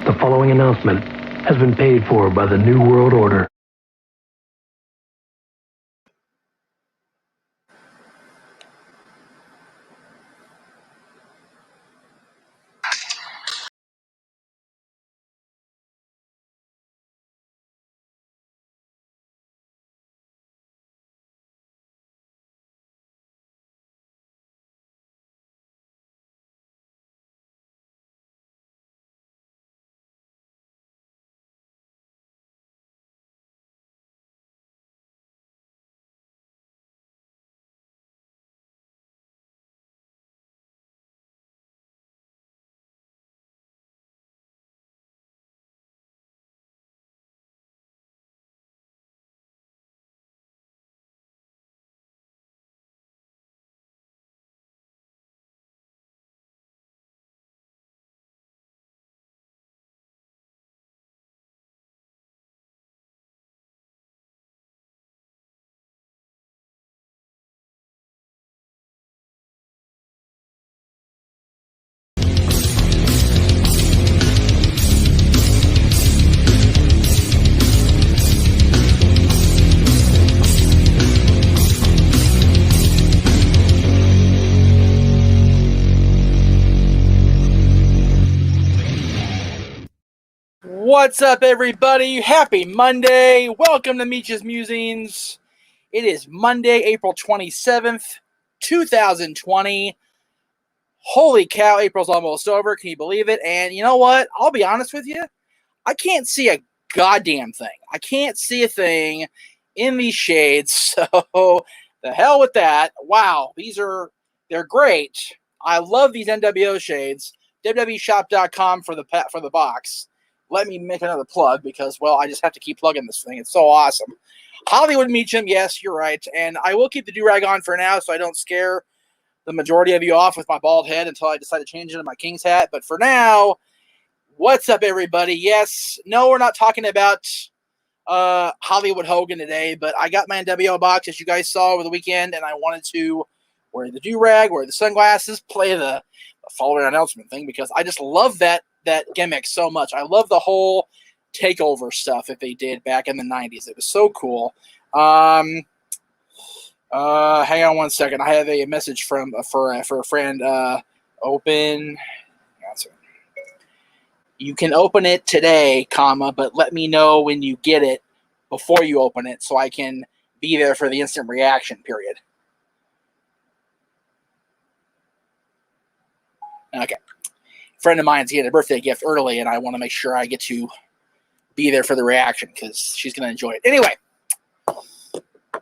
The following announcement has been paid for by the New World Order. What's up, everybody? Happy Monday. Welcome to Meach'S Musings. It is Monday, April 27th, 2020. Holy cow, April's almost over. Can you believe it? And you know what? I'll be honest with you. I can't see a goddamn thing. I can't see a thing in these shades. So the hell with that. Wow, they're great. I love these NWO shades. www.shop.com for the box. Let me make another plug because, well, I just have to keep plugging this thing. It's so awesome. Hollywood Meacham, yes, you're right. And I will keep the do-rag on for now so I don't scare the majority of you off with my bald head until I decide to change it to my King's hat. But for now, what's up, everybody? Yes, no, we're not talking about Hollywood Hogan today, but I got my NWO box, as you guys saw over the weekend, and I wanted to wear the do-rag, wear the sunglasses, play the following announcement thing because I just love that gimmick so much. I love the whole takeover stuff that they did back in the 90s. It was so cool. Hang on one second. I have a message for a friend. Open. You can open it today, but let me know when you get it before you open it so I can be there for the instant reaction period. Okay. Friend of mine's getting a birthday gift early, and I want to make sure I get to be there for the reaction because she's going to enjoy it. Anyway,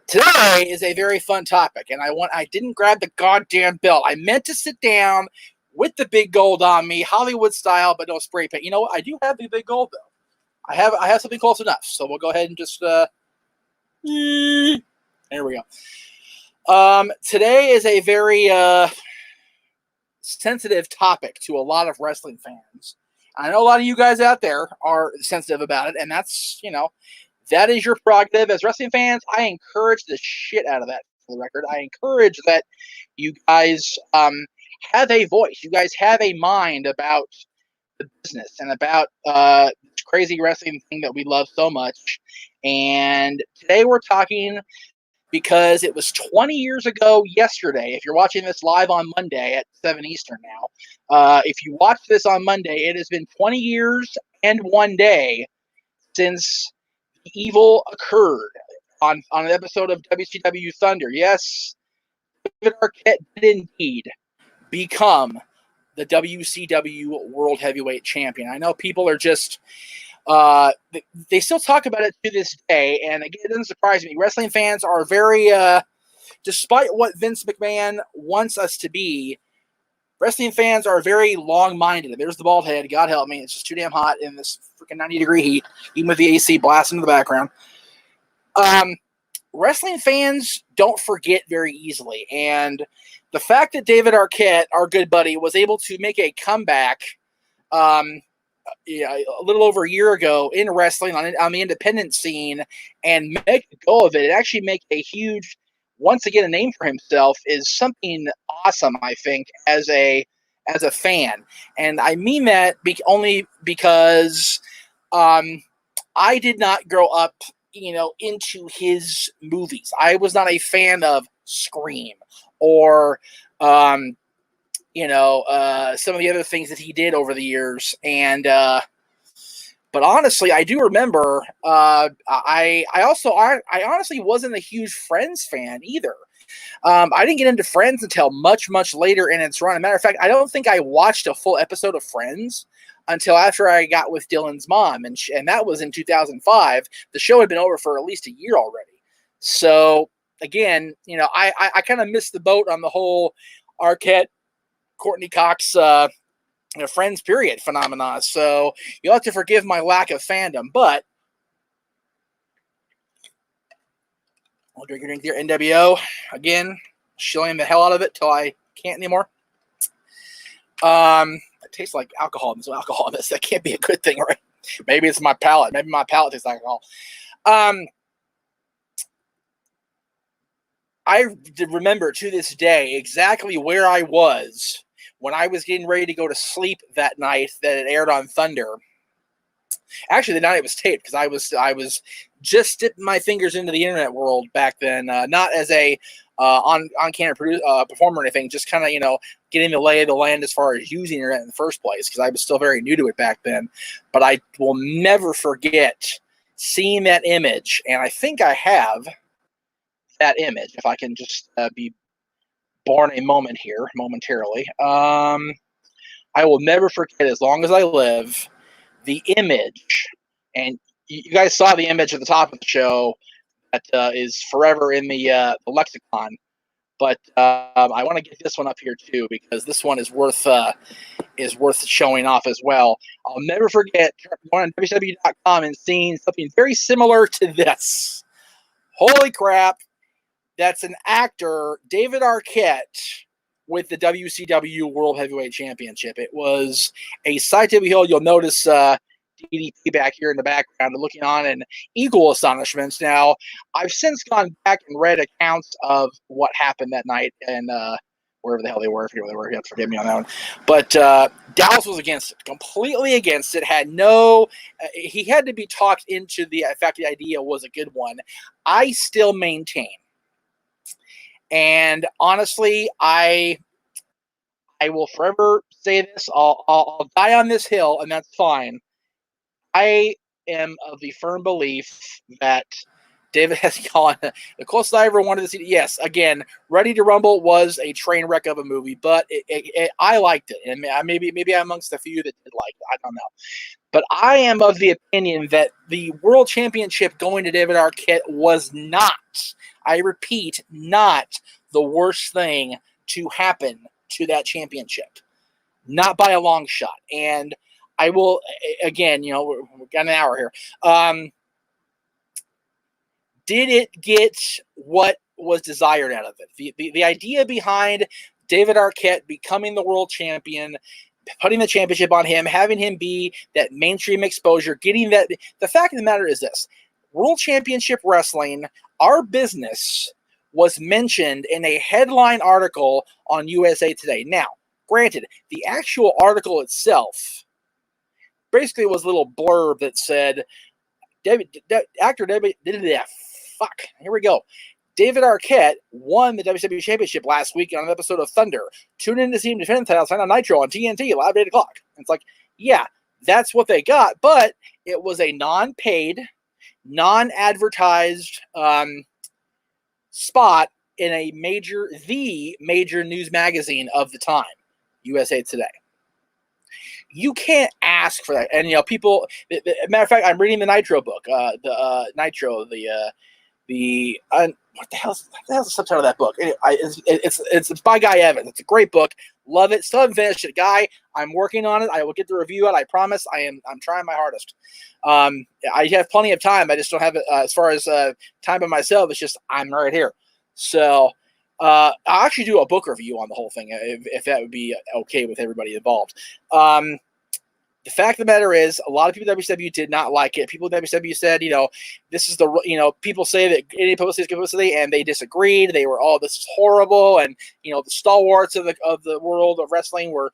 today is a very fun topic, and I didn't grab the goddamn belt. I meant to sit down with the big gold on me, Hollywood style, but no spray paint. You know what? I do have the big gold belt. I have something close enough, so we'll go ahead and just there we go. Today is a very sensitive topic to a lot of wrestling fans. I know a lot of you guys out there are sensitive about it, and that's, that is your prerogative. As wrestling fans, I encourage the shit out of that, for the record. I encourage that you guys have a voice. You guys have a mind about the business and about this crazy wrestling thing that we love so much. And today we're talking because it was 20 years ago yesterday. If you're watching this live on Monday at 7 Eastern now, if you watch this on Monday, it has been 20 years and 1 day since the evil occurred on an episode of WCW Thunder. Yes, David Arquette did indeed become the WCW World Heavyweight Champion. I know people are just they still talk about it to this day, and again, it doesn't surprise me. Wrestling fans are very, despite what Vince McMahon wants us to be, wrestling fans are very long-minded. There's the bald head. God help me. It's just too damn hot in this freaking 90-degree heat, even with the AC blasting in the background. Wrestling fans don't forget very easily, and the fact that David Arquette, our good buddy, was able to make a comeback a little over a year ago in wrestling on the independent scene and make a go of it and actually make a huge, once again, a name for himself is something awesome, I think, as a as a fan. And I mean that only because I did not grow up, into his movies. I was not a fan of Scream or, some of the other things that he did over the years. And, but honestly, I do remember, I honestly wasn't a huge Friends fan either. I didn't get into Friends until much, much later in its run. As a matter of fact, I don't think I watched a full episode of Friends until after I got with Dylan's mom, and that was in 2005. The show had been over for at least a year already. So again, I kind of missed the boat on the whole Arquette, Courtney Cox, Friends period phenomena. So you'll have to forgive my lack of fandom, but I'll drink your NWO again, shilling the hell out of it till I can't anymore. It tastes like alcohol. There's no alcohol in this. That can't be a good thing, right? Maybe it's my palate. Maybe my palate tastes like alcohol. I remember to this day exactly where I was when I was getting ready to go to sleep that night that it aired on Thunder. Actually, the night it was taped, because I was just dipping my fingers into the internet world back then, not as a on-camera performer or anything, just kind of, getting the lay of the land as far as using internet in the first place, because I was still very new to it back then. But I will never forget seeing that image, and I think I have that image, if I can just be born a moment here momentarily. I will never forget, as long as I live, the image, and you guys saw the image at the top of the show that is forever in the lexicon. But I want to get this one up here too, because this one is worth showing off as well. I'll never forget going on WCW.com and seeing something very similar to this. Holy crap! That's an actor, David Arquette, with the WCW World Heavyweight Championship. It was a sight to behold. You'll notice DDP back here in the background looking on in equal astonishment. Now, I've since gone back and read accounts of what happened that night, and wherever the hell they were, I forget where they were, you have to forgive me on that one. But Dallas was against it, completely against it, had no, he had to be talked into the fact the idea was a good one. I still maintain, and honestly, I will forever say this. I'll die on this hill, and that's fine. I am of the firm belief that David has gone the closest I ever wanted to see. Yes, again, Ready to Rumble was a train wreck of a movie, but I liked it, and maybe I'm amongst the few that did like it. I don't know. But I am of the opinion that the World Championship going to David Arquette was not, I repeat, not the worst thing to happen to that championship. Not by a long shot. And I will, again, we've got an hour here. Did it get what was desired out of it? The idea behind David Arquette becoming the world champion, putting the championship on him, having him be that mainstream exposure, getting that. The fact of the matter is this: World Championship Wrestling, our business, was mentioned in a headline article on USA Today. Now, granted, the actual article itself basically was a little blurb that said, David Arquette won the WCW Championship last week on an episode of Thunder. Tune in to see him defend the title sign on Nitro on TNT live at 8 o'clock. And it's like, yeah, that's what they got, but it was a non-paid, non-advertised spot in a the major news magazine of the time, USA Today. You can't ask for that. And, people, matter of fact, I'm reading the Nitro book, what the hell's the subtitle of that book? It's by Guy Evans. It's a great book. Love it. Still haven't finished it. Guy, I'm working on it. I will get the review out. I promise. I'm trying my hardest. I have plenty of time. I just don't have it as far as time by myself. It's just I'm right here. So I'll actually do a book review on the whole thing if that would be okay with everybody involved. The fact of the matter is, a lot of people at WCW did not like it. People at WCW said, this is the, people say that any publicity is good publicity, and they disagreed. They were, this is horrible. And, the stalwarts of the world of wrestling were,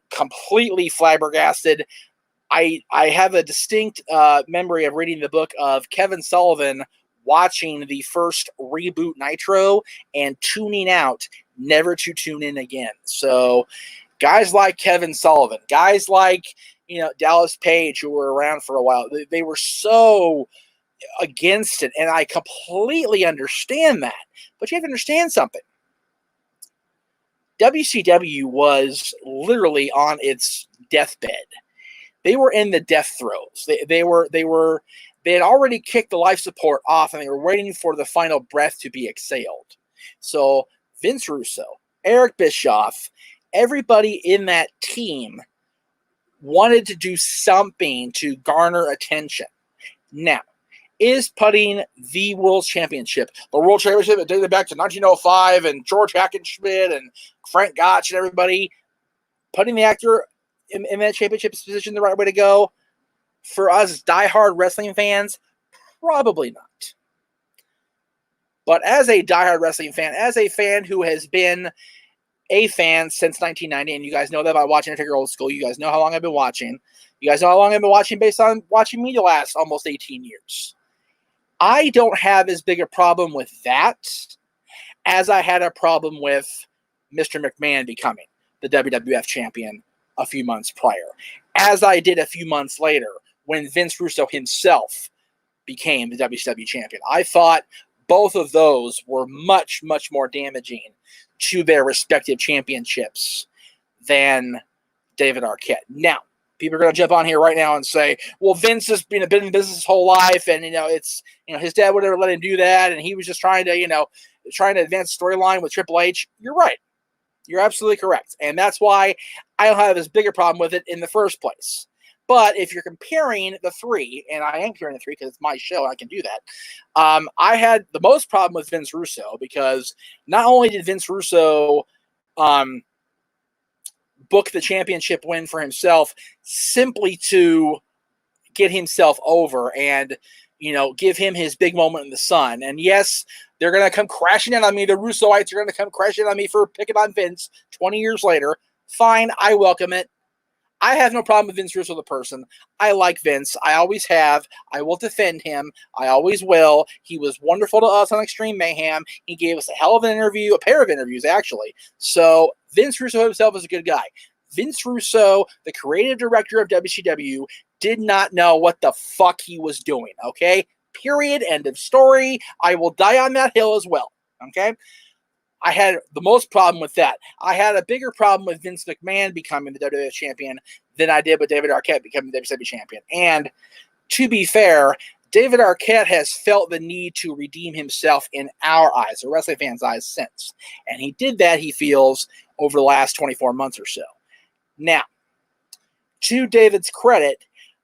completely flabbergasted. I have a distinct memory of reading the book of Kevin Sullivan watching the first reboot Nitro and tuning out, never to tune in again. So guys like Kevin Sullivan, guys like, Dallas Page, who were around for a while, they were so against it. And I completely understand that. But you have to understand something. WCW was literally on its deathbed. They were in the death throes. They had already kicked the life support off, and they were waiting for the final breath to be exhaled. So Vince Russo, Eric Bischoff, everybody in that team wanted to do something to garner attention. Now, is putting the World Championship that dated back to 1905 and George Hackenschmidt and Frank Gotch and everybody, putting the actor in that championship position the right way to go? For us diehard wrestling fans, probably not. But as a diehard wrestling fan, as a fan who has been a fan since 1990, and you guys know that by watching Undertaker Old School, you guys know how long I've been watching. You guys know how long I've been watching based on watching me the last almost 18 years. I don't have as big a problem with that as I had a problem with Mr. McMahon becoming the WWF champion a few months prior, as I did a few months later when Vince Russo himself became the WCW champion. I thought both of those were much, much more damaging to their respective championships than David Arquette. Now, people are going to jump on here right now and say, well, Vince has been in business his whole life, and, it's, his dad would never let him do that, and he was just trying to advance storyline with Triple H. You're right. You're absolutely correct. And that's why I don't have as big a problem with it in the first place. But if you're comparing the three, and I am comparing the three because it's my show and I can do that, I had the most problem with Vince Russo because not only did Vince Russo book the championship win for himself simply to get himself over and, give him his big moment in the sun. And yes, they're going to come crashing in on me. The Russoites are going to come crashing on me for picking on Vince 20 years later. Fine, I welcome it. I have no problem with Vince Russo the person. I like Vince. I always have. I will defend him. I always will. He was wonderful to us on Extreme Mayhem. He gave us a hell of an interview, a pair of interviews, actually. So Vince Russo himself is a good guy. Vince Russo, the creative director of WCW, did not know what the fuck he was doing, okay? Period. End of story. I will die on that hill as well, okay? I had the most problem with that. I had a bigger problem with Vince McMahon becoming the WWF champion than I did with David Arquette becoming the WCW champion. And to be fair, David Arquette has felt the need to redeem himself in our eyes, the wrestling fans' eyes, since. And he did that, he feels, over the last 24 months or so. Now, to David's credit,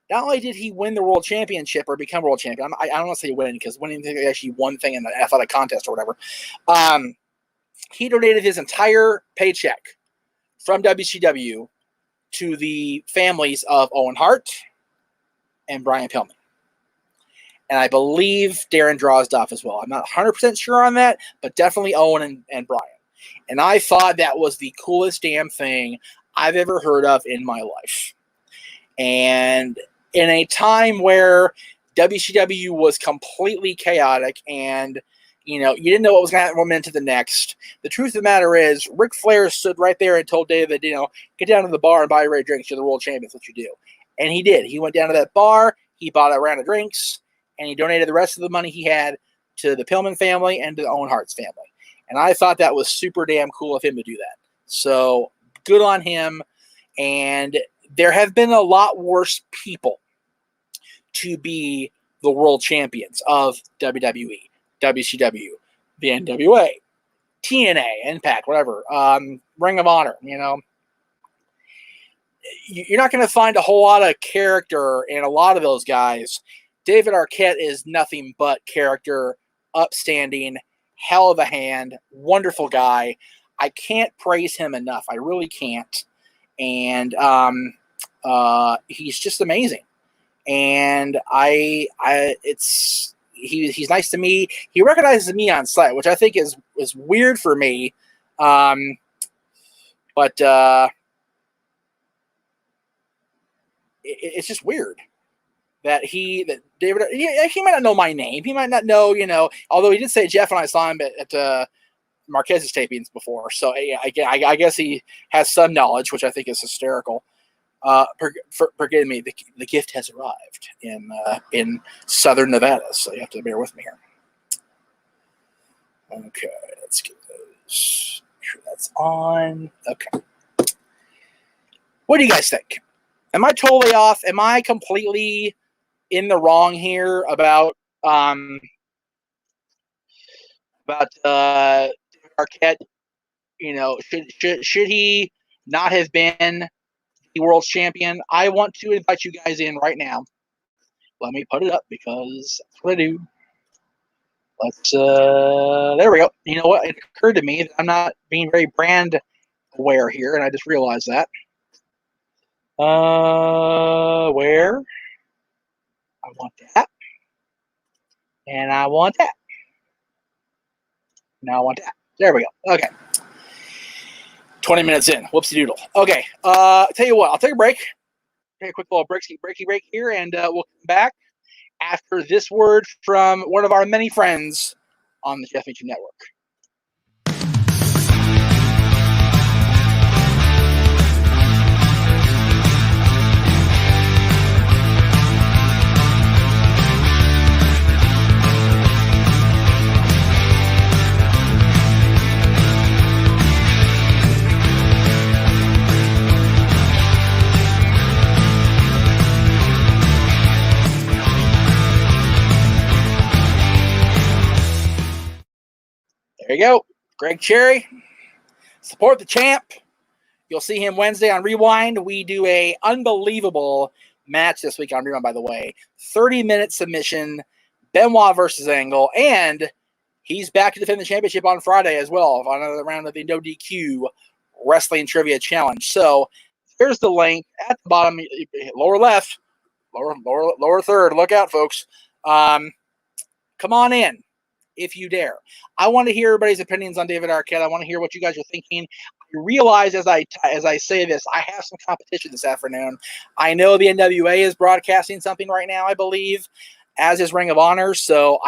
not only did he win the world championship or become world champion, I don't want to say win because winning is actually one thing in an athletic contest or whatever. He donated his entire paycheck from WCW to the families of Owen Hart and Brian Pillman. And I believe Darren Drozdoff as well. I'm not 100% sure on that, but definitely Owen and Brian. And I thought that was the coolest damn thing I've ever heard of in my life. And in a time where WCW was completely chaotic and, you didn't know what was going to happen from one minute to the next. The truth of the matter is, Ric Flair stood right there and told David, get down to the bar and buy your drinks. You're the world champion. That's what you do. And he did. He went down to that bar. He bought a round of drinks, and he donated the rest of the money he had to the Pillman family and to the Owen Hart's family. And I thought that was super damn cool of him to do that. So good on him. And there have been a lot worse people to be the world champions of WWE. WCW, the NWA, TNA, Impact, whatever, Ring of Honor, You're not going to find a whole lot of character in a lot of those guys. David Arquette is nothing but character, upstanding, hell of a hand, wonderful guy. I can't praise him enough. I really can't. And He's just amazing, and he's nice to me. He recognizes me on site, which I think is weird for me. But it's just weird that David, he might not know my name. He might not know, although he did say Jeff and I saw him at Marquez's tapings before. So I guess he has some knowledge, which I think is hysterical. Forgive me, the gift has arrived in Southern Nevada, so you have to bear with me here. Okay, let's get those. Make sure that's on. Okay. What do you guys think? Am I totally off? Am I completely in the wrong here about Arquette? Should he not have been the world champion? I want to invite you guys in right now. Let me put it up because that's what I do. Let's there we go. You know what? It occurred to me that I'm not being very brand aware here, and I just realized that. Where? I want that. And I want that. Now I want that. There we go. Okay. 20 minutes in. Whoopsie doodle. Okay. Tell you what, I'll take a break. Take a quick little breaky break here, and we'll come back after this word from one of our many friends on the JEFF MEACHAM Network. There you go. Greg Cherry. Support the champ. You'll see him Wednesday on Rewind. We do a unbelievable match this week on Rewind, by the way. 30-minute submission, Benoit versus Angle, and he's back to defend the championship on Friday as well on another round of the No DQ Wrestling Trivia Challenge. So here's the link at the bottom, lower left, lower third. Look out, folks. Come on in if you dare. I want to hear everybody's opinions on David Arquette. I want to hear what you guys are thinking. I realize as I say this, I have some competition this afternoon. I know the NWA is broadcasting something right now, I believe, as is Ring of Honor. So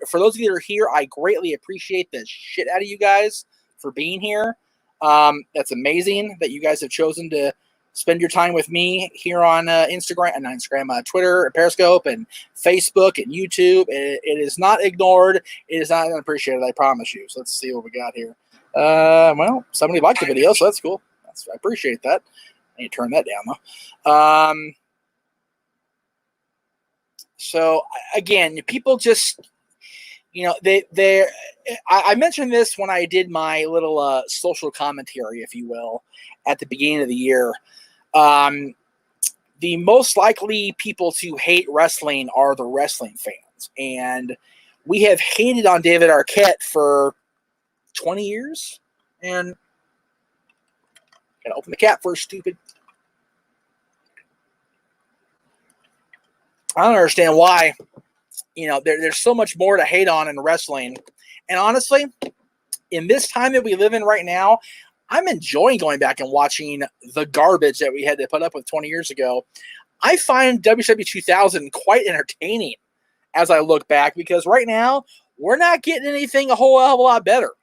for those of you that are here, I greatly appreciate the shit out of you guys for being here. That's amazing that you guys have chosen to spend your time with me here on Twitter, Periscope, and Facebook, and YouTube. It is not ignored. It is not unappreciated, I promise you. So let's see what we got here. Well, somebody liked the video, so that's cool. I appreciate that. I need to turn that down, though. So, again, people just, I mentioned this when I did my little social commentary, if you will, at the beginning of the year. The most likely people to hate wrestling are the wrestling fans. And we have hated on David Arquette for 20 years. And gotta open the cap first, stupid. I don't understand why, there's so much more to hate on in wrestling. And honestly, in this time that we live in right now, I'm enjoying going back and watching the garbage that we had to put up with 20 years ago. I find WCW 2000 quite entertaining as I look back, because right now we're not getting anything a whole hell of a lot better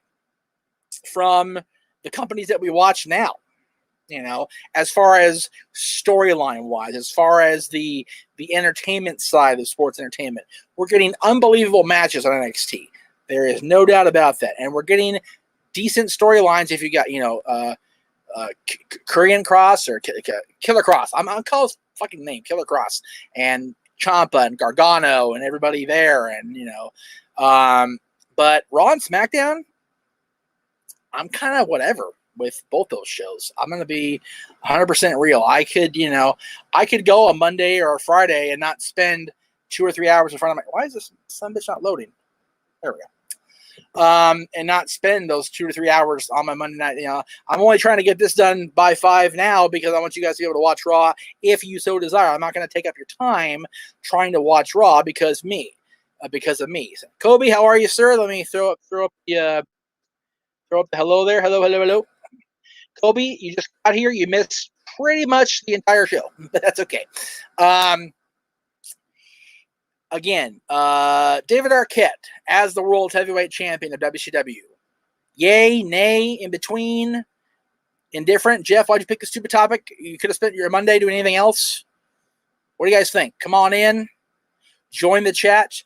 from the companies that we watch now. As far as storyline wise, as far as the entertainment side of sports entertainment, we're getting unbelievable matches on NXT. There is no doubt about that. And we're getting decent storylines if you got, Korean Cross or Killer Cross. I'm going to call his fucking name, Killer Cross. And Ciampa and Gargano and everybody there. And, but Raw and SmackDown, I'm kind of whatever with both those shows. I'm going to be 100% real. I could go a Monday or a Friday and not spend 2 or 3 hours in front of why is this son bitch not loading? There we go. and not spend those 2 to 3 hours on my Monday night. I'm only trying to get this done by 5 now because I want you guys to be able to watch Raw if you so desire. I'm not going to take up your time trying to watch Raw because of me. So, Kobe, how are you, sir? Let me throw up the hello there. Hello. Kobe, you just got here. You missed pretty much the entire show, but that's okay. Again, David Arquette as the World Heavyweight Champion of WCW. Yay, nay, in between, indifferent. Jeff, why'd you pick this stupid topic? You could have spent your Monday doing anything else. What do you guys think? Come on in. Join the chat.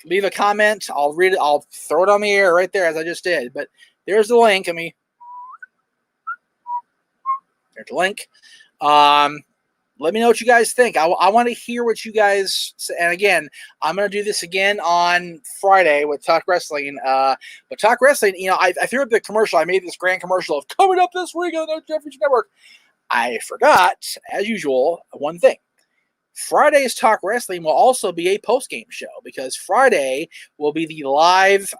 Leave a comment. I'll read it. I'll throw it on the air right there as I just did. But there's the link. There's the link. Let me know what you guys think. I want to hear what you guys say. And again, I'm going to do this again on Friday with Talk Wrestling. But Talk Wrestling, I threw up the commercial. I made this grand commercial of coming up this week on the JEFF MEACHAM Network. I forgot, as usual, one thing. Friday's Talk Wrestling will also be a post-game show because Friday will be the live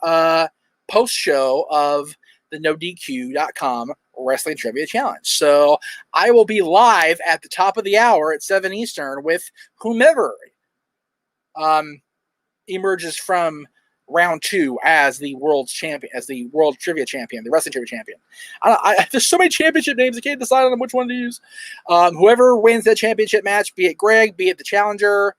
post show of the NoDQ.com Wrestling Trivia Challenge. So I will be live at the top of the hour at 7 Eastern with whomever emerges from round 2 as the world's champion, as the world trivia champion, the wrestling trivia champion. There's so many championship names, I can't decide on which one to use. Whoever wins that championship match, be it Greg, be it the challenger,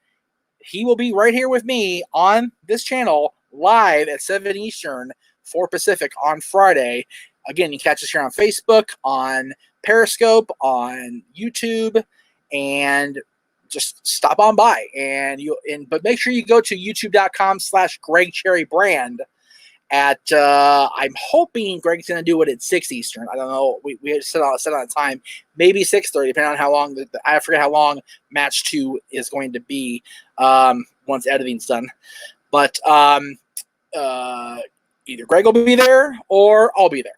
he will be right here with me on this channel live at 7 Eastern, 4 Pacific on Friday. Again, you can catch us here on Facebook, on Periscope, on YouTube, and just stop on by. But make sure you go to youtube.com/GregCherryBrand at, I'm hoping Greg's going to do it at 6 Eastern. I don't know. We set on a time, maybe 6:30, depending on how long, I forget how long match 2 is going to be once editing's done. But either Greg will be there or I'll be there.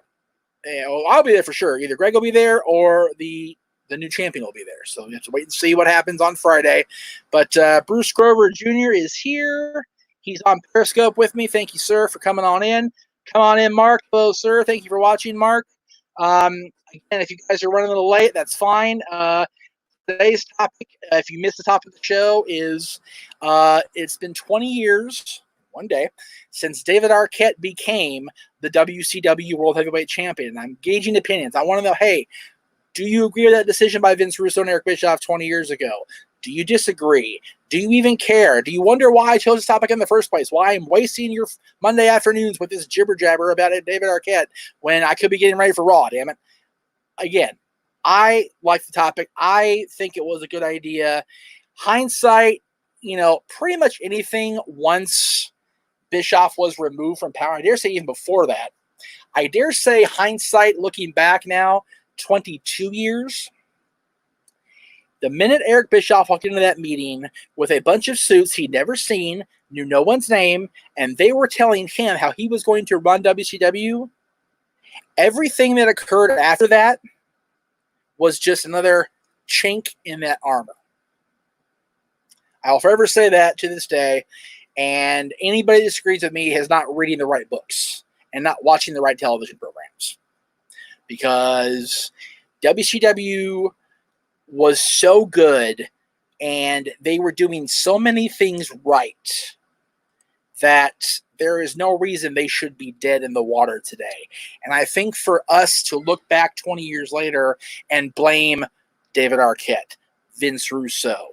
I'll be there for sure. Either Greg will be there or the new champion will be there. So we have to wait and see what happens on Friday. But Bruce Grover Jr. is here. He's on Periscope with me. Thank you, sir, for coming on in. Come on in, Mark. Hello, sir. Thank you for watching, Mark. Again, if you guys are running a little late, that's fine. Today's topic, if you missed the top of the show, is it's been 20 years, one day, since David Arquette became the WCW World Heavyweight Champion. I'm gauging opinions. I want to know, hey, do you agree with that decision by Vince Russo and Eric Bischoff 20 years ago? Do you disagree? Do you even care? Do you wonder why I chose this topic in the first place? Why I'm wasting your Monday afternoons with this jibber jabber about David Arquette when I could be getting ready for Raw, damn it. Again, I like the topic. I think it was a good idea. Hindsight, pretty much anything once Bischoff was removed from power. I dare say even before that. I dare say hindsight, looking back now, 22 years. The minute Eric Bischoff walked into that meeting with a bunch of suits he'd never seen, knew no one's name, and they were telling him how he was going to run WCW, everything that occurred after that was just another chink in that armor. I'll forever say that to this day. And anybody that disagrees with me is not reading the right books and not watching the right television programs. Because WCW was so good and they were doing so many things right that there is no reason they should be dead in the water today. And I think for us to look back 20 years later and blame David Arquette, Vince Russo,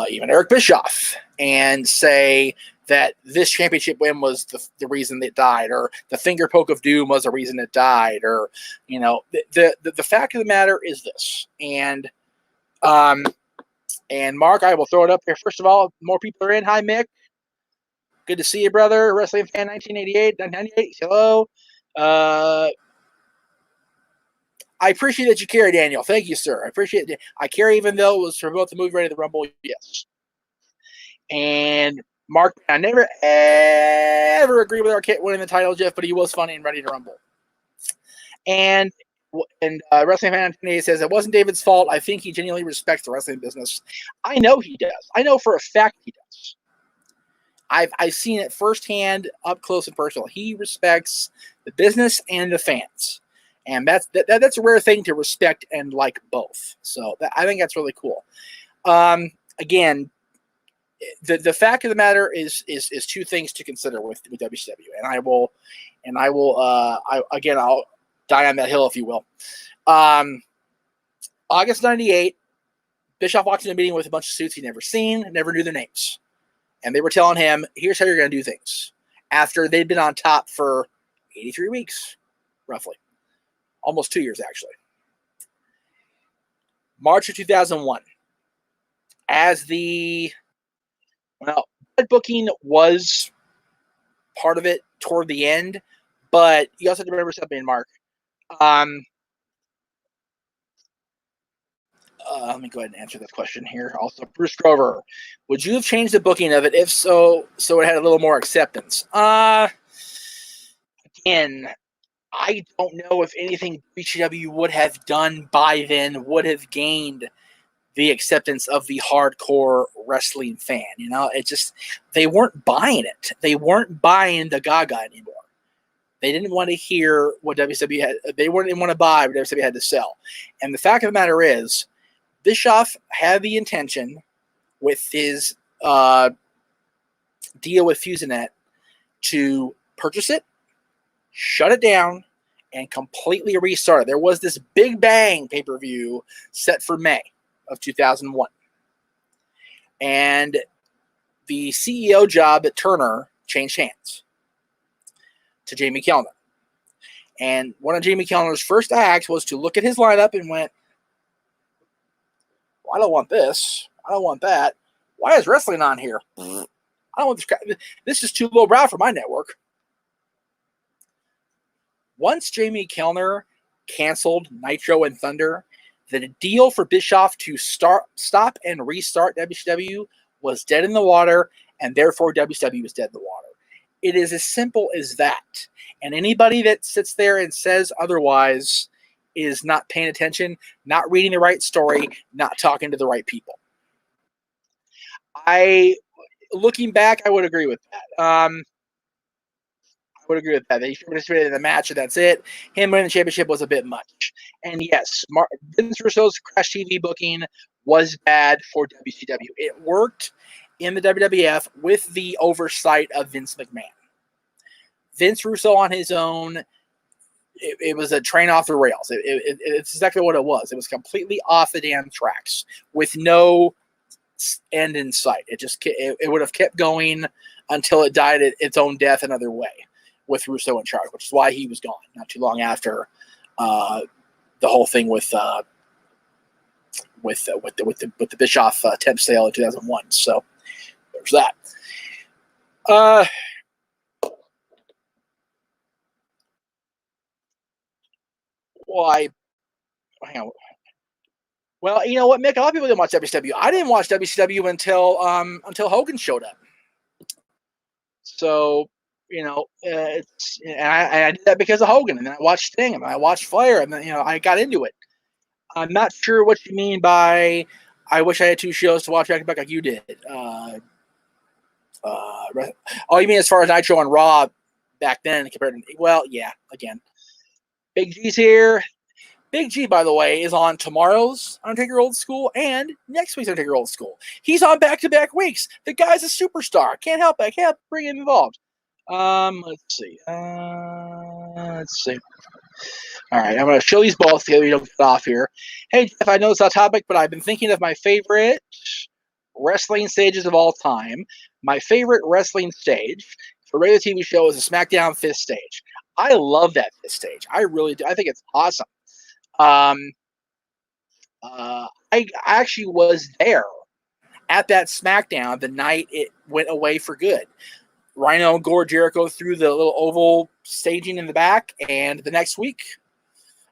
even Eric Bischoff, and say that this championship win was the reason it died, or the finger poke of doom was the reason it died, or the fact of the matter is this. And Mark, I will throw it up here. First of all, more people are in. Hi, Mick. Good to see you, brother. Wrestling fan 1998. Hello. I appreciate that you carry, Daniel. Thank you, sir. I appreciate it. I carry even though it was for both the movie Ready to Rumble. Yes. And Mark, I never, ever agree with Arquette winning the title, Jeff, but he was funny and Ready to Rumble. And Wrestling Fan 1988 says, it wasn't David's fault. I think he genuinely respects the wrestling business. I know he does. I know for a fact he does. I've seen it firsthand, up close and personal. He respects the business and the fans, and that's a rare thing to respect and like both. So I think that's really cool. Again, the fact of the matter is two things to consider with WCW, and I'll die on that hill, if you will. August '98, Bischoff walked into a meeting with a bunch of suits he'd never seen, never knew their names. And they were telling him, here's how you're going to do things. After they'd been on top for 83 weeks, roughly. Almost 2 years, actually. March of 2001. As booking was part of it toward the end, but you also have to remember something, Mark. Let me go ahead and answer this question here. Also, Bruce Grover, would you have changed the booking of it? If so it had a little more acceptance. Again, I don't know if anything WCW would have done by then would have gained the acceptance of the hardcore wrestling fan. You know, it just, they weren't buying it. They weren't buying the Gaga anymore. They didn't want to hear what WCW had. They didn't want to buy what WCW had to sell. And the fact of the matter is, Bischoff had the intention with his deal with Fusionet to purchase it, shut it down, and completely restart it. There was this Big Bang pay-per-view set for May of 2001. And the CEO job at Turner changed hands to Jamie Kellner. And one of Jamie Kellner's first acts was to look at his lineup and went, I don't want this. I don't want that. Why is wrestling on here? I don't want this. This is too lowbrow for my network. Once Jamie Kellner canceled Nitro and Thunder, the deal for Bischoff to stop and restart WCW was dead in the water, and therefore WCW was dead in the water. It is as simple as that. And anybody that sits there and says otherwise is not paying attention, not reading the right story, not talking to the right people. Looking back, I would agree with that. They participated in the match, and that's it. Him winning the championship was a bit much. And yes, Vince Russo's Crash TV booking was bad for WCW. It worked in the WWF with the oversight of Vince McMahon. Vince Russo on his own, it was a train off the rails. It's exactly what it was. It was completely off the damn tracks with no end in sight. It would have kept going until it died its own death another way with Russo in charge, which is why he was gone not too long after the whole thing with the Bischoff temp sale in 2001. So there's that. Hang on. Well, you know what, Mick? A lot of people didn't watch WCW. I didn't watch WCW until Hogan showed up. So, you know, and I did that because of Hogan, and then I watched Sting, and I watched Flair, and then, you know, I got into it. I'm not sure what you mean by I wish I had two shows to watch back to back like you did. Oh, you mean as far as Nitro and Raw back then compared to, well, yeah, again. Big G's here. Big G, by the way, is on tomorrow's Undertaker Old School and next week's Undertaker Old School. He's on back-to-back weeks. The guy's a superstar. Can't help it. I can't bring him involved. Let's see. All right, I'm going to show these balls together. We don't get off here. Hey, Jeff, I know it's off topic, but I've been thinking of my favorite wrestling stages of all time. My favorite wrestling stage for a regular TV show is a SmackDown Fist stage. I love that Fist stage. I really do. I think it's awesome. I actually was there at that SmackDown the night it went away for good. Rhino and Gore Jericho threw the little oval staging in the back, and the next week,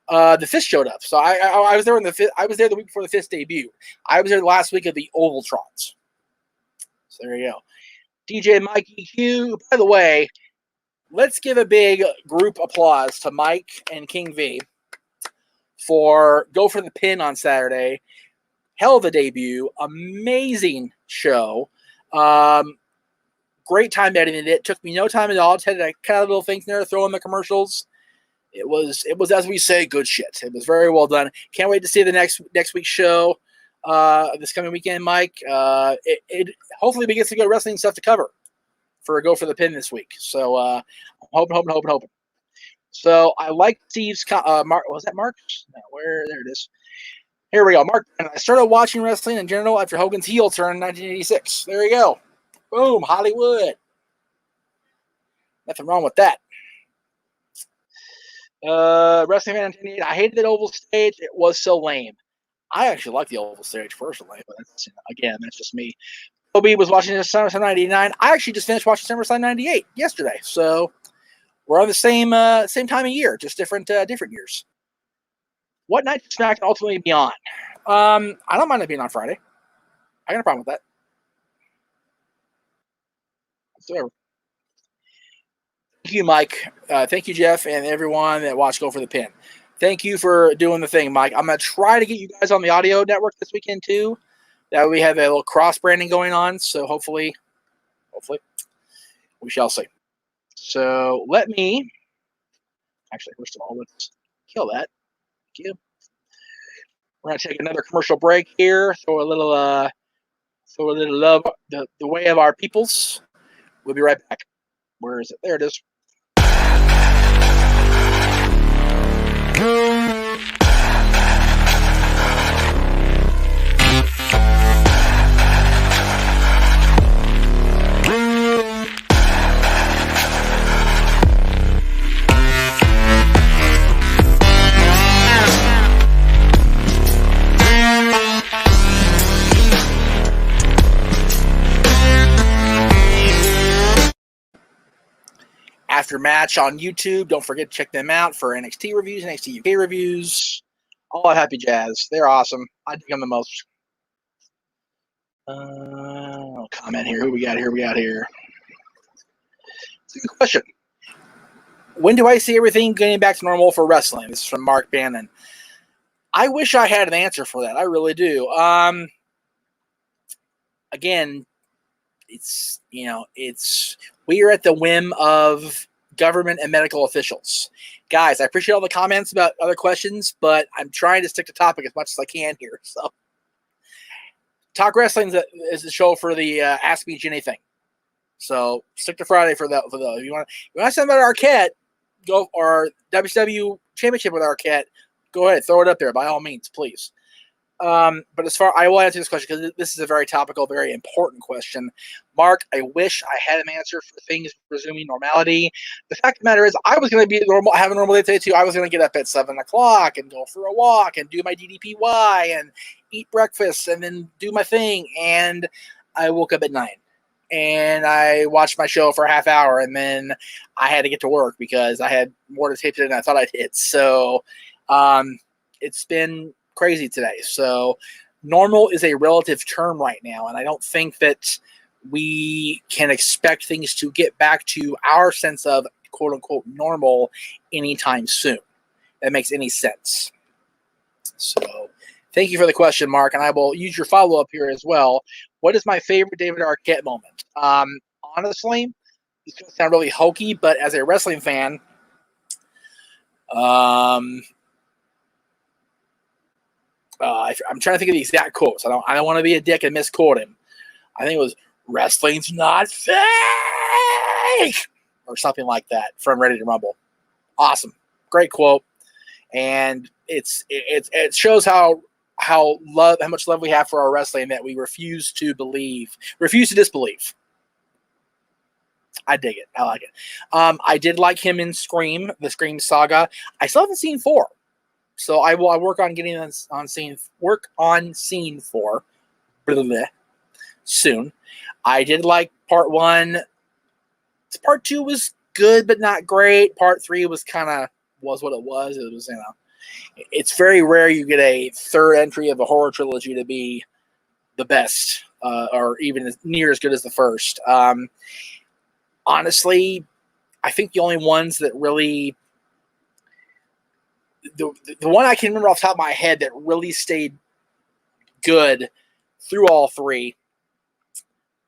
the Fist showed up. So I was there I was there the week before the Fist debut. I was there the last week of the Ovaltrons. So there you go. DJ Mike EQ. By the way, let's give a big group applause to Mike and King V for Go for the Pin on Saturday. Hell of a debut. Amazing show. great time editing it. Took me no time at all. Just had to cut out little things in there, throw in the commercials. It was, as we say, good shit. It was very well done. Can't wait to see the next week's show this coming weekend, Mike. It hopefully we get some good wrestling stuff to cover for a Go for the Pin this week. So I'm hoping. So I like Steve's Mark. Was that Mark? No, there it is. Here we go, Mark. And I started watching wrestling in general after Hogan's heel turn in 1986. There you go. Boom, Hollywood. Nothing wrong with that. Wrestling Fan 1988. I hated that oval stage. It was so lame. I actually like the oval stage personally, but that's just me. Kobe was watching SummerSlam 99. I actually just finished watching SummerSlam 98 yesterday. So we're on the same time of year, just different years. What night does SmackDown ultimately be on? I don't mind it being on Friday. I got no problem with that. Whatsoever. Thank you, Mike. Thank you, Jeff, and everyone that watched Go for the Pin. Thank you for doing the thing, Mike. I'm going to try to get you guys on the audio network this weekend, too. That we have a little cross-branding going on, so hopefully, we shall see. So let me, actually, first of all, let's kill that. Thank you. We're going to take another commercial break here, throw a little love the way of our peoples. We'll be right back. Where is it? There it is. After match on YouTube, don't forget to check them out for NXT reviews, NXT UK reviews, all that happy jazz. They're awesome. I dig them the most. Comment here. Who we got here? It's a good question. When do I see everything getting back to normal for wrestling? This is from Mark Bannon. I wish I had an answer for that. I really do. Again, we are at the whim of government and medical officials. Guys, I appreciate all the comments about other questions, but I'm trying to stick to topic as much as I can here. So, Talk Wrestling is the show for the Ask Me anything. So stick to Friday for that. If you want to send about Arquette, go or WCW Championship with Arquette, go ahead, throw it up there by all means, please. But I will answer this question because this is a very topical, very important question. Mark, I wish I had an answer for things resuming normality. The fact of the matter is, I was going to be normal, have a normal day today too. I was going to get up at 7:00 and go for a walk and do my DDPY and eat breakfast and then do my thing. And I woke up at 9 and I watched my show for a half hour and then I had to get to work because I had more to tape than I thought I did. So, it's been crazy today. So normal is a relative term right now, and I don't think that we can expect things to get back to our sense of quote unquote normal anytime soon. That makes any sense. So thank you for the question, Mark, and I will use your follow-up here as well. What is my favorite David Arquette moment? Honestly, it's going to sound really hokey, but as a wrestling fan, I'm trying to think of the exact quotes. I don't want to be a dick and misquote him. I think it was "Wrestling's not fake" or something like that from Ready to Rumble. Awesome, great quote, and it shows how much love we have for our wrestling that we refuse to disbelieve. I dig it. I like it. I did like him in Scream, the Scream saga. I still haven't seen 4. So I will work on getting on scene 4 soon. I did like part 1. Part 2 was good, but not great. Part 3 was what it was. It was, it's very rare you get a third entry of a horror trilogy to be the best, or even near as good as the first. Honestly, I think the only ones that really, the one I can remember off the top of my head that really stayed good through all 3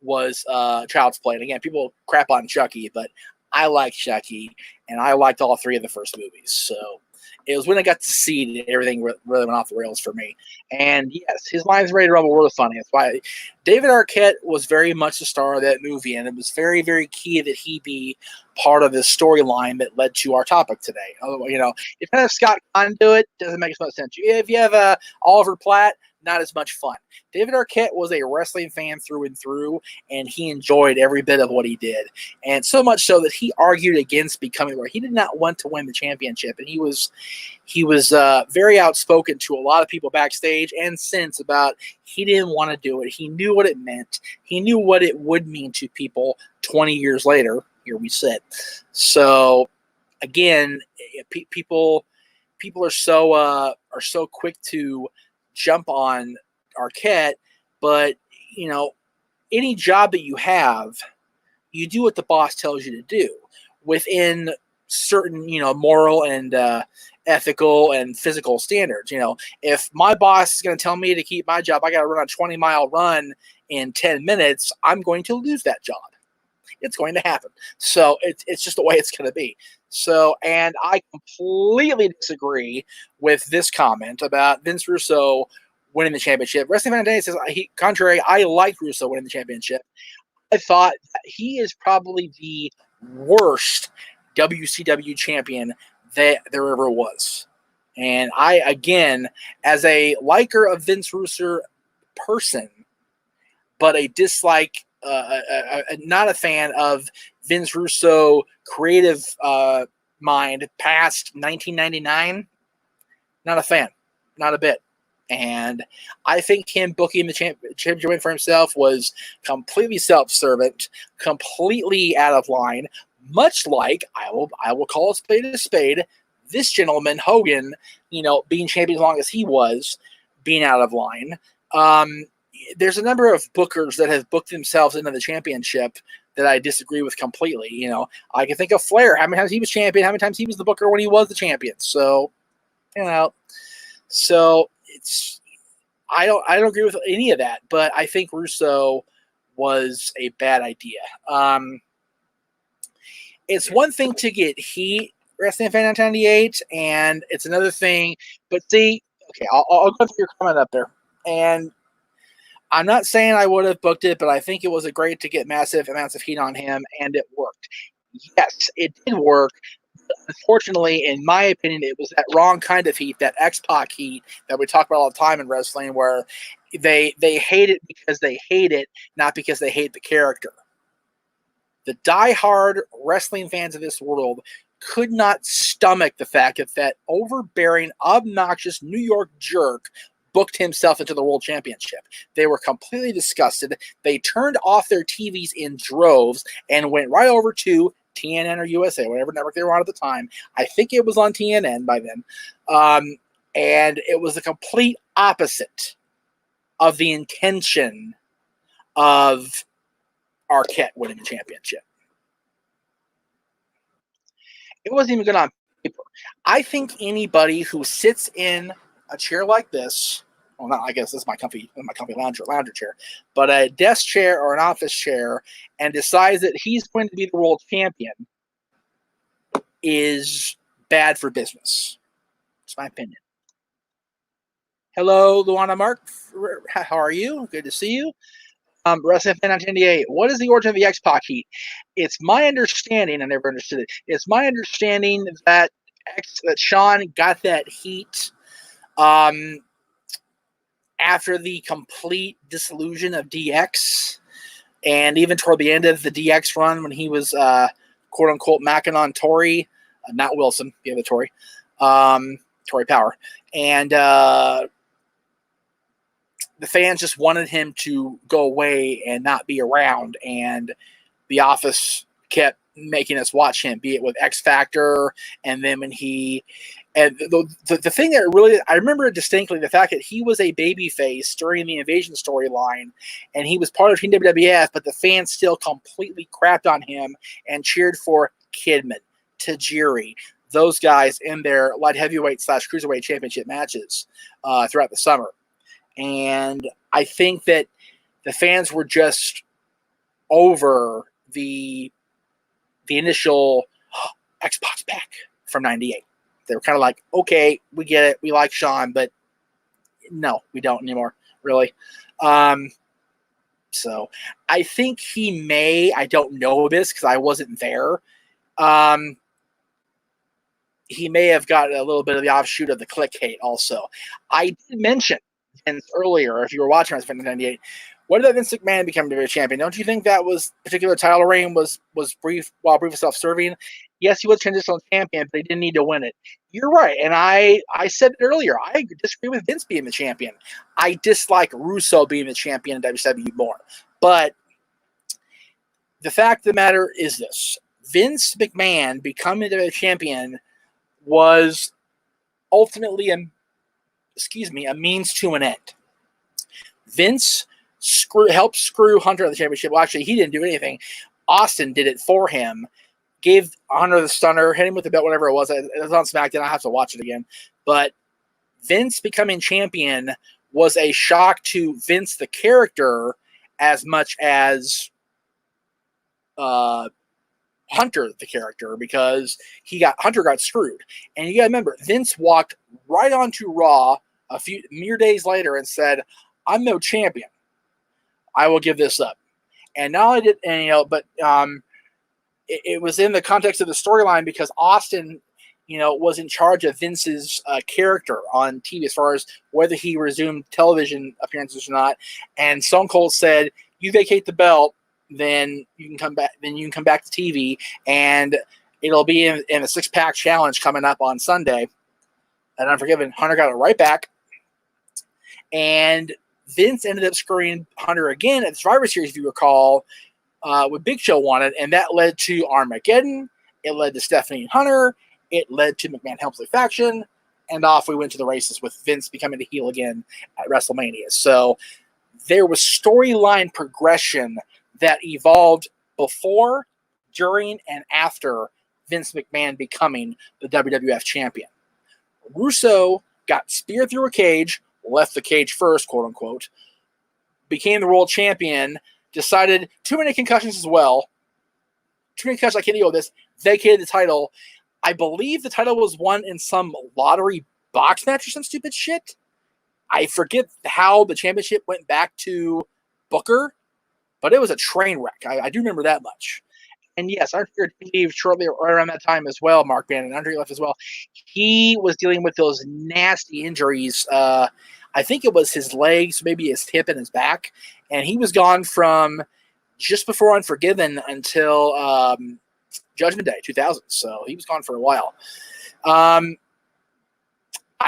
was Child's Play. And again, people crap on Chucky, but I like Chucky, and I liked all three of the first movies. So it was when I got to see that everything really went off the rails for me. And yes, his lines Ready to Rumble were funny. That's why David Arquette was very much the star of that movie, and it was very, very key that he be part of the storyline that led to our topic today. You know, if you have Scott Conn do it, doesn't make as much sense. If you have Oliver Platt, not as much fun. David Arquette was a wrestling fan through and through, and he enjoyed every bit of what he did. And so much so that he argued against becoming where he did not want to win the championship. And he was very outspoken to a lot of people backstage and since about he didn't want to do it. He knew what it meant. He knew what it would mean to people 20 years later. Here we sit. So again, people are so quick to jump on Arquette, but you know, any job that you have, you do what the boss tells you to do within certain, you know, moral and ethical and physical standards. You know, if my boss is going to tell me to keep my job, I got to run a 20-mile run in 10 minutes, I'm going to lose that job. It's going to happen. So it's just the way it's going to be. So, and I completely disagree with this comment about Vince Russo winning the championship. Wrestling Fan Day says, contrary, I liked Russo winning the championship. I thought he is probably the worst WCW champion that there ever was. And I, again, as a liker of Vince Russo person, but a dislike, not a fan of Vince Russo creative mind past 1999, not a fan, not a bit. And I think him booking the championship win for himself was completely self-servant, completely out of line, much like I will call a spade, this gentleman, Hogan, you know, being champion as long as he was, being out of line. There's a number of bookers that have booked themselves into the championship that I disagree with completely. You know, I can think of Flair, how many times he was champion, how many times he was the booker when he was the champion. So, you know, so I don't agree with any of that, but I think Russo was a bad idea. It's one thing to get heat, Wrestling Fan 1998, and it's another thing. But see, okay, I'll go through your comment up there, and I'm not saying I would have booked it, but I think it was a great to get massive amounts of heat on him, and it worked. Yes, it did work. Unfortunately, in my opinion, it was that wrong kind of heat, that X-Pac heat that we talk about all the time in wrestling, where they hate it because they hate it, not because they hate the character. The diehard wrestling fans of this world could not stomach the fact that overbearing, obnoxious New York jerk booked himself into the World Championship. They were completely disgusted. They turned off their TVs in droves and went right over to TNN or USA, whatever network they were on at the time. I think it was on TNN by then. And it was the complete opposite of the intention of Arquette winning the championship. It wasn't even good on paper. I think anybody who sits in a chair like this, well, not, I guess this is my comfy lounger chair, but a desk chair or an office chair, and decides that he's going to be the world champion, is bad for business. It's my opinion. Hello, Luana Mark. How are you? Good to see you. Wrestling Fan 1998. What is the origin of the X-Pac heat? It's my understanding, I never understood it. It's my understanding that Shawn got that heat after the complete disillusion of DX, and even toward the end of the DX run when he was quote unquote macking on Tori, not Wilson, the other Tori, Tori Power, and the fans just wanted him to go away and not be around, and the office kept making us watch him, be it with X Factor, and then when he, and the thing that really, I remember distinctly, the fact that he was a babyface during the Invasion storyline, and he was part of Team WWF, but the fans still completely crapped on him and cheered for Kidman, Tajiri, those guys in their light heavyweight / cruiserweight championship matches throughout the summer. And I think that the fans were just over the initial Xbox pack from '98. They were kind of like, okay, we get it, we like Shawn, but no, we don't anymore, really. So I think he may, I don't know this because I wasn't there. He may have gotten a little bit of the offshoot of the click hate also. I did mention Vince earlier, if you were watching us in 1998, when did Vince McMahon become WWE champion? Don't you think that was particular title reign was brief, while brief and self-serving? Yes, he was transitional champion, but he didn't need to win it. You're right, and I said it earlier. I disagree with Vince being the champion. I dislike Russo being the champion in WWE more. But the fact of the matter is this: Vince McMahon becoming the champion was ultimately a means to an end. Vince helped screw Hunter at the championship. Well, actually, he didn't do anything. Austin did it for him. Gave Hunter the stunner, hit him with the belt, whatever it was. It was on SmackDown. I have to watch it again. But Vince becoming champion was a shock to Vince the character as much as Hunter the character, because Hunter got screwed. And you gotta remember, Vince walked right onto Raw a few mere days later and said, "I'm no champion. I will give this up." And not only did, but it was in the context of the storyline because Austin, was in charge of Vince's character on TV as far as whether he resumed television appearances or not. And Stone Cold said, "You vacate the belt, then you can come back. Then you can come back to TV, and it'll be in a 6-pack challenge coming up on Sunday." And Unforgiven, Hunter got it right back, and Vince ended up screwing Hunter again at the Survivor Series, if you recall, what Big Show wanted, and that led to Armageddon. It led to Stephanie and Hunter. It led to McMahon Helmsley faction, and off we went to the races with Vince becoming the heel again at WrestleMania. So there was storyline progression that evolved before, during, and after Vince McMahon becoming the WWF champion. Russo got speared through a cage, left the cage first, quote unquote, became the world champion, decided too many concussions as well. Too many concussions, I can't deal with this. Vacated the title. I believe the title was won in some lottery box match or some stupid shit. I forget how the championship went back to Booker, but it was a train wreck. I do remember that much. And yes, Undertaker leave shortly around that time as well. Mark Bannon, Undertaker left as well. He was dealing with those nasty injuries. I think it was his legs, maybe his hip and his back. And he was gone from just before Unforgiven until Judgment Day 2000. So he was gone for a while. I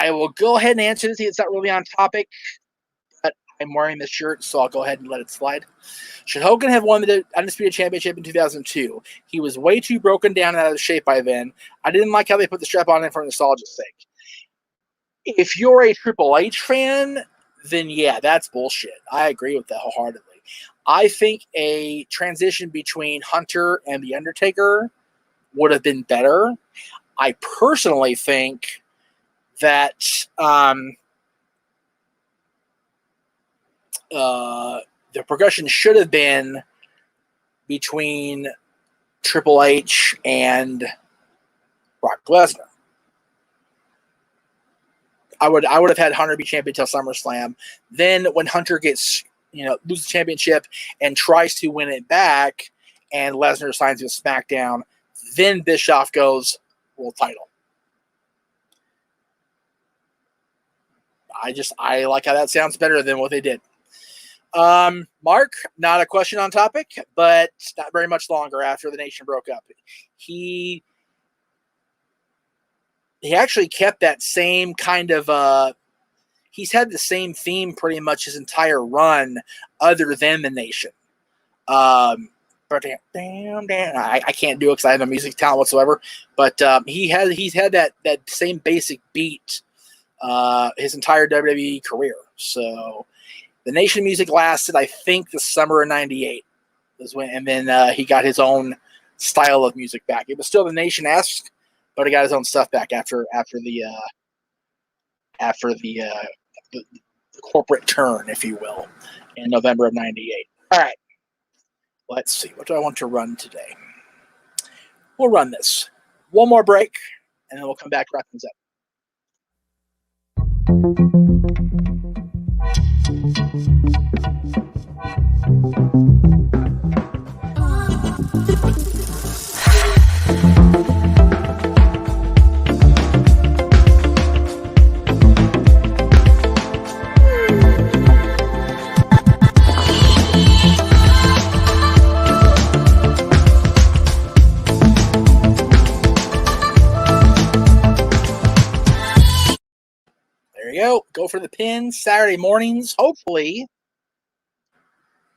will go ahead and answer this. It's not really on topic, but I'm wearing this shirt, so I'll go ahead and let it slide. Should Hogan have won the Undisputed Championship in 2002? He was way too broken down and out of shape by then. I didn't like how they put the strap on him for nostalgia's sake. If you're a Triple H fan, then yeah, that's bullshit. I agree with that wholeheartedly. I think a transition between Hunter and The Undertaker would have been better. I personally think that the progression should have been between Triple H and Brock Lesnar. I would have had Hunter be champion till SummerSlam. Then when Hunter gets, loses the championship and tries to win it back, and Lesnar signs with SmackDown, then Bischoff goes world title. I like how that sounds better than what they did. Mark, not a question on topic, but not very much longer after the Nation broke up. He actually kept that same kind of he's had the same theme pretty much his entire run other than the Nation. I can't do it because I have no music talent whatsoever, but he's had that same basic beat his entire WWE career. So the Nation music lasted, I think, the summer of '98 was when, and then he got his own style of music back. It was still the Nation-esque, but he got his own stuff back after the corporate turn, if you will, in November of '98. All right, Let's see. What do I want to run today? We'll run this. One more break, and then we'll come back to wrap things up. Go for the pin Saturday mornings, hopefully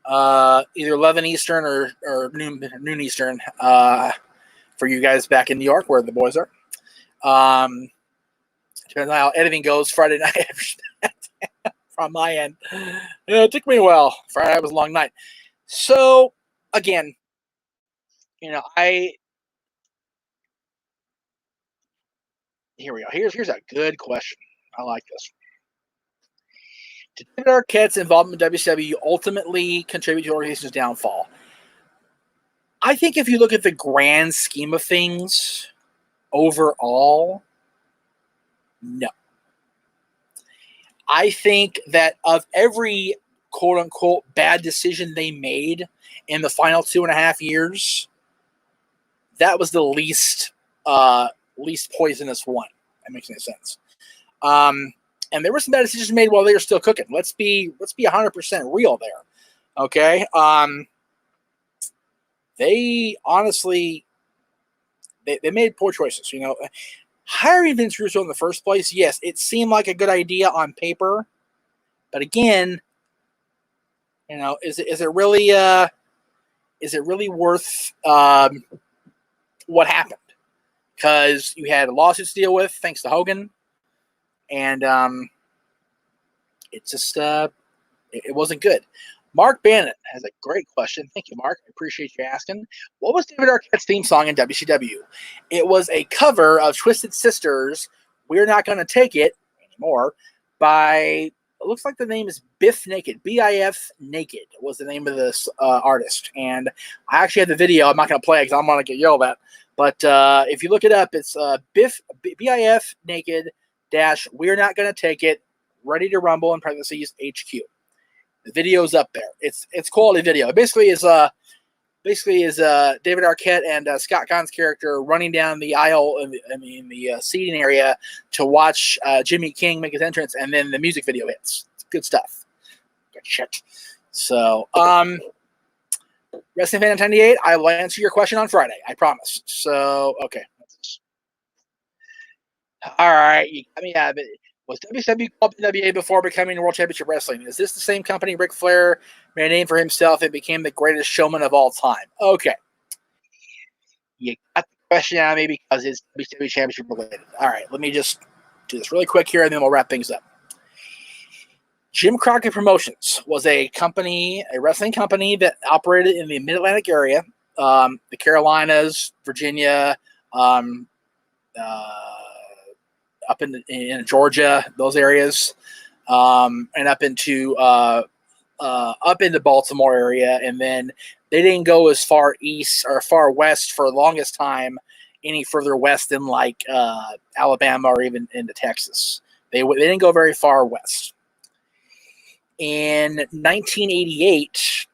either 11 Eastern or noon Eastern for you guys back in New York where the boys are. Depends on how editing goes Friday night from my end. It took me a while. Friday was a long night. So, again, here we go. Here's a good question. I like this. Did David Arquette's involvement in WCW ultimately contribute to the organization's downfall? I think if you look at the grand scheme of things, overall, no. I think that of every quote-unquote bad decision they made in the final 2.5 years, that was the least poisonous one. That makes any sense. And there were some bad decisions made while they were still cooking. Let's be 100% real there. Okay. They honestly, they made poor choices. Hiring Vince Russo in the first place, yes, it seemed like a good idea on paper, but again, is it really worth what happened? Because you had lawsuits to deal with, thanks to Hogan. And it just it wasn't good. Mark Bannon has a great question. Thank you, Mark. I appreciate you asking. What was David Arquette's theme song in WCW? It was a cover of Twisted Sister's "We're Not Gonna Take It Anymore" by, it looks like the name is Biff Naked. B-I-F Naked was the name of this artist. And I actually have the video. I'm not going to play it because I'm going to get yelled at. But if you look it up, it's B-I-F Naked - "We're Not Gonna Take It, Ready to Rumble," in parentheses, HQ. The video's up there. It's quality video. It basically is David Arquette and Scott Caan's character running down the aisle in the seating area to watch Jimmy King make his entrance, and then the music video hits. It's good stuff. Good shit. So, Wrestling Fan 98, I will answer your question on Friday. I promise. So, okay. All right. You got me out of it. Was WCW called NWA before becoming World Championship Wrestling? Is this the same company Ric Flair made a name for himself and became the greatest showman of all time? Okay. You got the question out of me because it's WCW Championship related. All right. Let me just do this really quick here, and then we'll wrap things up. Jim Crockett Promotions was a wrestling company that operated in the Mid-Atlantic area, the Carolinas, Virginia, up in Georgia, those areas, and up into Baltimore area, and then they didn't go as far east or far west for the longest time, any further west than like Alabama or even into Texas. They didn't go very far west. In 1988,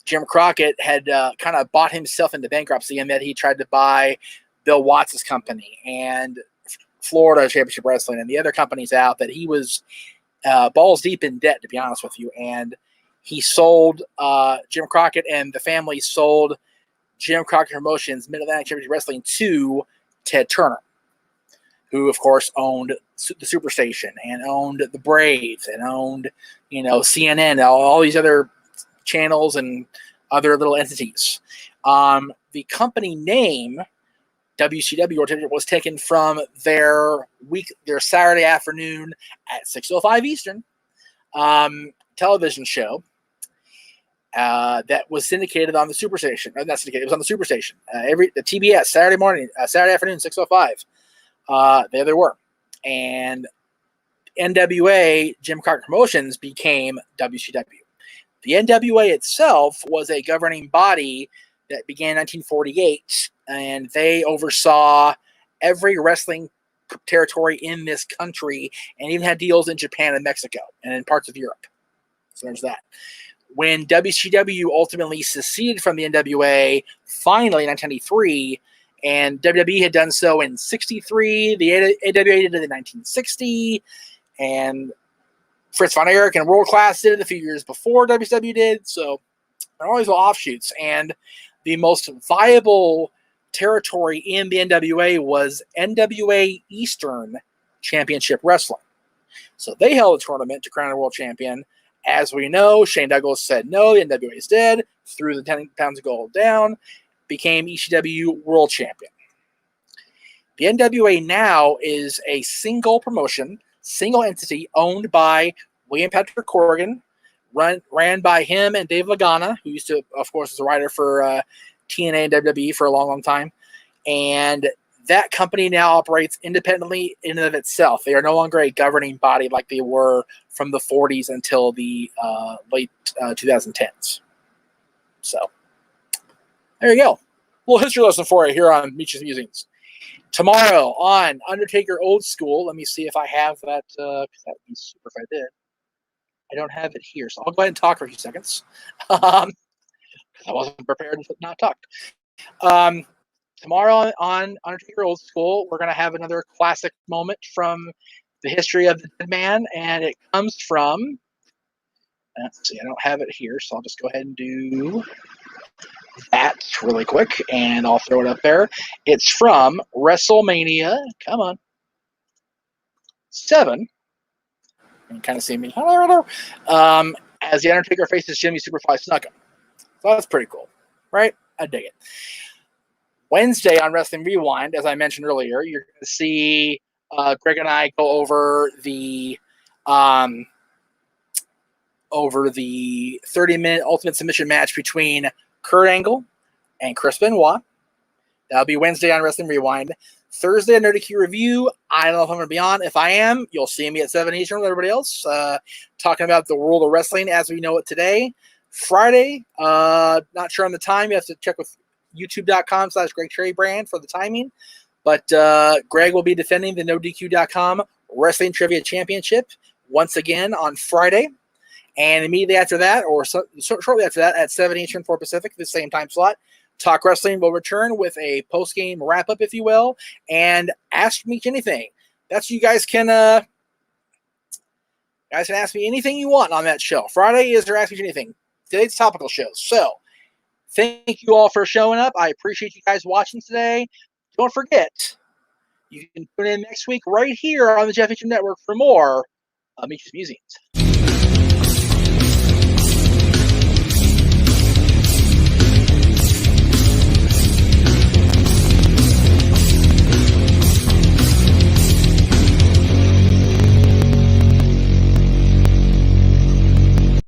Jim Crockett had kind of bought himself into bankruptcy in that he tried to buy Bill Watts' company and Florida Championship Wrestling and the other companies out, that he was balls deep in debt, to be honest with you. And he sold Jim Crockett, and the family sold Jim Crockett Promotions Mid-Atlantic Championship Wrestling to Ted Turner, who, of course, owned the Superstation and owned the Braves and owned, CNN, all these other channels and other little entities. The company name WCW World Championship was taken from their Saturday afternoon at 6:05 Eastern television show that was syndicated on the Superstation. Not syndicated; it was on the Superstation. The TBS Saturday afternoon, 6:05. There they were, and NWA Jim Crockett Promotions became WCW. The NWA itself was a governing body that began in 1948, and they oversaw every wrestling territory in this country and even had deals in Japan and Mexico and in parts of Europe. So there's that. When WCW ultimately seceded from the NWA, finally in 1993, and WWE had done so in 1963, the AWA did it in 1960, and Fritz von Erich and World Class did it a few years before WCW did, so there are always offshoots. And the most viable territory in the NWA was NWA Eastern Championship Wrestling. So they held a tournament to crown a world champion. As we know, Shane Douglas said no, the NWA is dead, threw the 10 pounds of gold down, became ECW World Champion. The NWA now is a single promotion, single entity owned by William Patrick Corrigan, ran by him and Dave Lagana, who used to, of course, was a writer for TNA and WWE for a long, long time. And that company now operates independently in and of itself. They are no longer a governing body like they were from the 40s until the late 2010s. So, there you go. A little history lesson for you here on Meach'S Musings. Tomorrow on Undertaker Old School, let me see if I have that. That would be super if I did. I don't have it here, so I'll go ahead and talk for a few seconds. I wasn't prepared to not talk. Tomorrow on Undertaker Old School, we're going to have another classic moment from the history of the Dead Man, and it comes from, let's see, I don't have it here, so I'll just go ahead and do that really quick, and I'll throw it up there. It's from WrestleMania, come on, 7. You can kind of see me, as The Undertaker faces Jimmy Superfly Snuka. So that's pretty cool, right? I dig it. Wednesday on Wrestling Rewind, as I mentioned earlier, you're going to see Greg and I go over the 30-minute Ultimate Submission match between Kurt Angle and Chris Benoit. That'll be Wednesday on Wrestling Rewind. Thursday, Nerdy Q Review. I don't know if I'm going to be on. If I am, you'll see me at 7 Eastern with everybody else, talking about the world of wrestling as we know it today. Friday, not sure on the time. You have to check with youtube.com/Greg Cherry Brand for the timing. But Greg will be defending the NoDQ.com Wrestling Trivia Championship once again on Friday. And immediately after that, or shortly after that, at 7 Eastern, 4 Pacific, the same time slot, Talk Wrestling will return with a post-game wrap-up, if you will, and Ask Me Anything. That's you guys can ask me anything you want on that show. Friday is their Ask Me Anything. Today's topical shows. So, thank you all for showing up. I appreciate you guys watching today. Don't forget, you can tune in next week right here on the JEFF MEACHAM Network for more Meach'S Musings.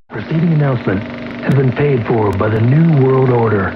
Preceding announcement has been paid for by the New World Order.